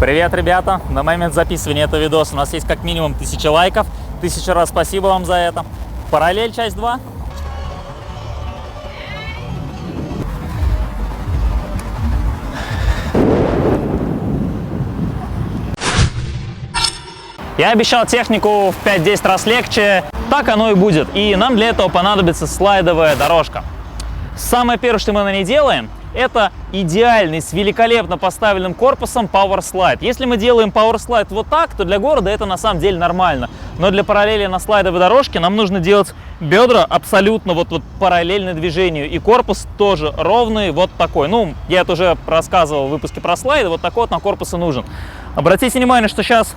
Привет, ребята! На момент записывания этого видоса у нас есть как минимум 1000 лайков. 1000 раз спасибо вам за это. Параллель, часть 2. Я обещал технику в 5-10 раз легче. Так оно и будет. И нам для этого понадобится слайдовая дорожка. Самое первое, что мы на ней делаем, это идеальный, с великолепно поставленным корпусом Power Slide. Если мы делаем Power Slide вот так, то для города это на самом деле нормально. Но для параллели на слайдовой дорожке нам нужно делать бедра абсолютно вот параллельно движению. И корпус тоже ровный, вот такой. Ну, я это уже рассказывал в выпуске про слайды. Вот такой вот на корпусе нужен. Обратите внимание, что сейчас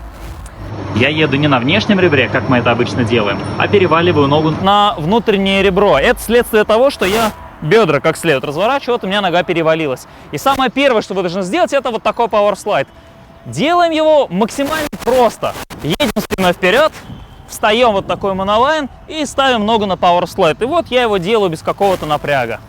я еду не на внешнем ребре, как мы это обычно делаем, а переваливаю ногу на внутреннее ребро. Это следствие того, что я бедра как следует разворачиваю, вот у меня нога перевалилась. И самое первое, что вы должны сделать, это вот такой Power Slide. Делаем его максимально просто. Едем спиной вперед, встаем вот такой монолайн и ставим ногу на Power Slide. И вот я его делаю без какого-то напряга.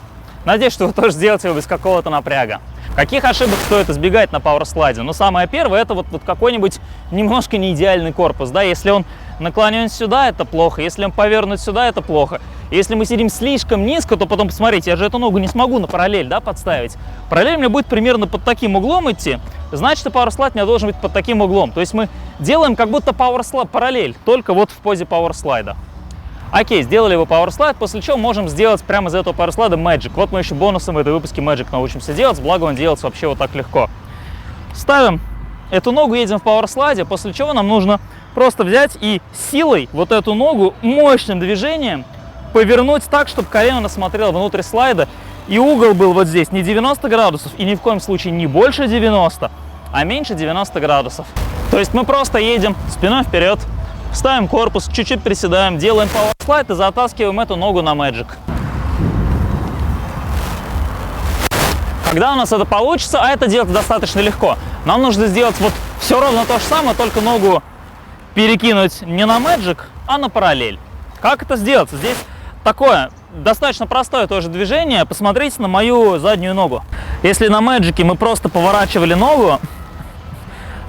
Надеюсь, что вы тоже сделаете его без какого-то напряга. Каких ошибок стоит избегать на Power Slide? Ну, самое первое, это вот какой-нибудь немножко не идеальный корпус. Да? Если он наклонен сюда, это плохо. Если он повернут сюда, это плохо. Если мы сидим слишком низко, то потом, посмотрите, я же эту ногу не смогу на параллель, да, подставить. Параллель у меня будет примерно под таким углом идти, значит, и Power Slide у меня должен быть под таким углом. То есть мы делаем как будто Power Slide параллель, только вот в позе Power Slide. Окей, сделали его Power Slide, после чего можем сделать прямо из этого Power Slide Magic. Вот мы еще бонусом в этой выпуске Magic научимся делать, благо он делается вообще вот так легко. Ставим эту ногу, едем в Power Slide, после чего нам нужно просто взять и силой вот эту ногу мощным движением повернуть так, чтобы колено нас смотрело внутрь слайда, и угол был вот здесь не 90 градусов, и ни в коем случае не больше 90, а меньше 90 градусов. То есть мы просто едем спиной вперед, ставим корпус, чуть-чуть приседаем, делаем Power Slide и затаскиваем эту ногу на Magic. Когда у нас это получится, а это делать достаточно легко, нам нужно сделать вот все ровно то же самое, только ногу перекинуть не на Magic, а на параллель. Как это сделать? Здесь такое достаточно простое тоже движение. Посмотрите на мою заднюю ногу. Если на Magic мы просто поворачивали ногу,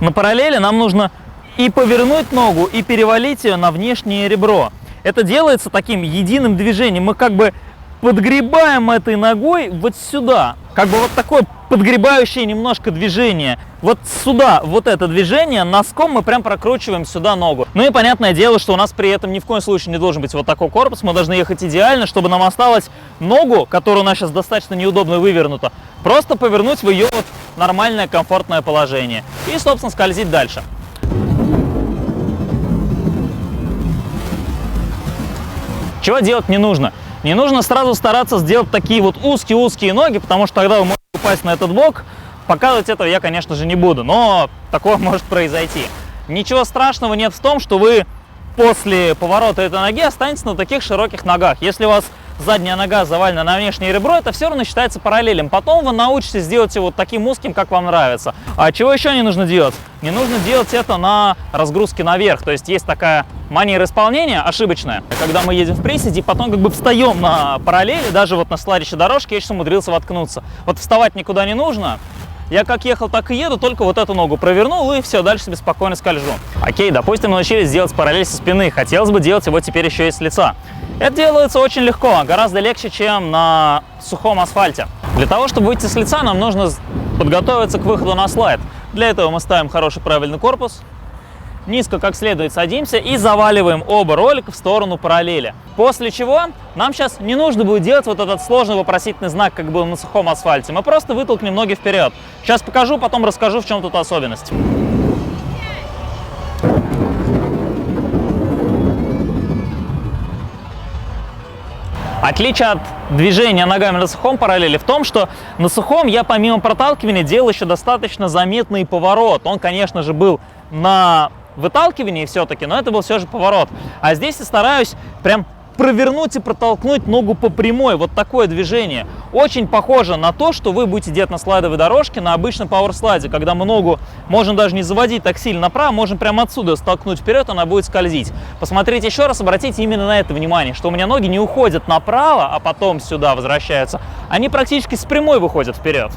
на параллели нам нужно и повернуть ногу, и перевалить ее на внешнее ребро. Это делается таким единым движением. Мы как бы подгребаем этой ногой вот сюда. Как бы вот такое подгребающее немножко движение. Вот сюда, вот это движение, носком мы прям прокручиваем сюда ногу. Ну и понятное дело, что у нас при этом ни в коем случае не должен быть вот такой корпус. Мы должны ехать идеально, чтобы нам осталось ногу, которая у нас сейчас достаточно неудобно вывернута, просто повернуть в ее вот нормальное комфортное положение. И, собственно, скользить дальше. Чего делать не нужно? Не нужно сразу стараться сделать такие вот узкие-узкие ноги, потому что тогда вы можете упасть на этот бок. Показывать этого я, конечно же, не буду, но такое может произойти. Ничего страшного нет в том, что вы после поворота этой ноги останетесь на таких широких ногах. Если у вас задняя нога завалена на внешнее ребро, это все равно считается параллелем. Потом вы научитесь делать его вот таким узким, как вам нравится. А чего еще не нужно делать? Не нужно делать это на разгрузке наверх. То есть есть такая манера исполнения ошибочная. Когда мы едем в приседе, потом как бы встаем на параллели, даже вот на слайдящей дорожке я сейчас умудрился воткнуться. Вот вставать никуда не нужно. Я как ехал, так и еду, только вот эту ногу провернул, и все, дальше себе спокойно скольжу. Окей, допустим, мы научились делать параллель со спины. Хотелось бы делать его теперь еще и с лица. Это делается очень легко, гораздо легче, чем на сухом асфальте. Для того, чтобы выйти с лица, нам нужно подготовиться к выходу на слайд. Для этого мы ставим хороший правильный корпус, низко как следует садимся и заваливаем оба ролика в сторону параллели. После чего нам сейчас не нужно будет делать вот этот сложный вопросительный знак, как был на сухом асфальте. Мы просто вытолкнем ноги вперед. Сейчас покажу, потом расскажу, в чем тут особенность. Отличие от движения ногами на сухом параллели в том, что на сухом я помимо проталкивания делал еще достаточно заметный поворот. Он, конечно же, был на выталкивании все-таки, но это был все же поворот. А здесь я стараюсь прям провернуть и протолкнуть ногу по прямой. Вот такое движение. Очень похоже на то, что вы будете делать на слайдовой дорожке, на обычном пауэрслайде, когда мы ногу можем даже не заводить так сильно направо, можем прямо отсюда столкнуть вперед, она будет скользить. Посмотрите еще раз, обратите именно на это внимание, что у меня ноги не уходят направо, а потом сюда возвращаются. Они практически с прямой выходят вперед.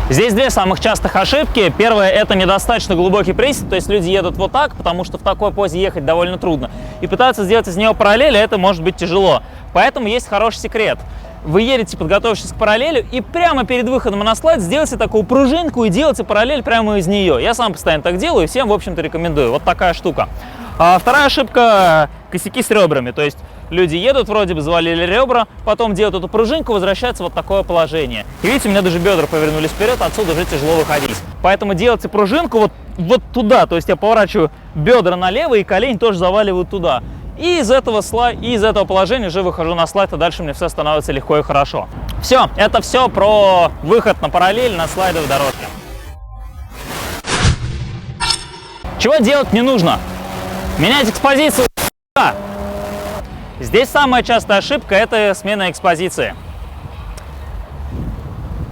Здесь две самых частых ошибки. Первая — это недостаточно глубокий присед, то есть люди едут вот так, потому что в такой позе ехать довольно трудно. И пытаться сделать из него параллель, это может быть тяжело. Поэтому есть хороший секрет. Вы едете, подготовившись к параллели, и прямо перед выходом на слайд сделайте такую пружинку и делайте параллель прямо из нее. Я сам постоянно так делаю и всем, в общем-то, рекомендую. Вот такая штука. Вторая ошибка — косяки с ребрами. То есть люди едут, вроде бы завалили ребра, потом делают эту пружинку, возвращаются в вот такое положение. И видите, у меня даже бедра повернулись вперед, отсюда уже тяжело выходить. Поэтому делайте пружинку вот туда. То есть я поворачиваю бедра налево, и колени тоже заваливаю туда. И из этого положения уже выхожу на слайд, и дальше мне все становится легко и хорошо. Все, это все про выход на параллель на слайдовой дорожке. Чего делать не нужно? Менять экспозицию. Здесь самая частая ошибка — это смена экспозиции.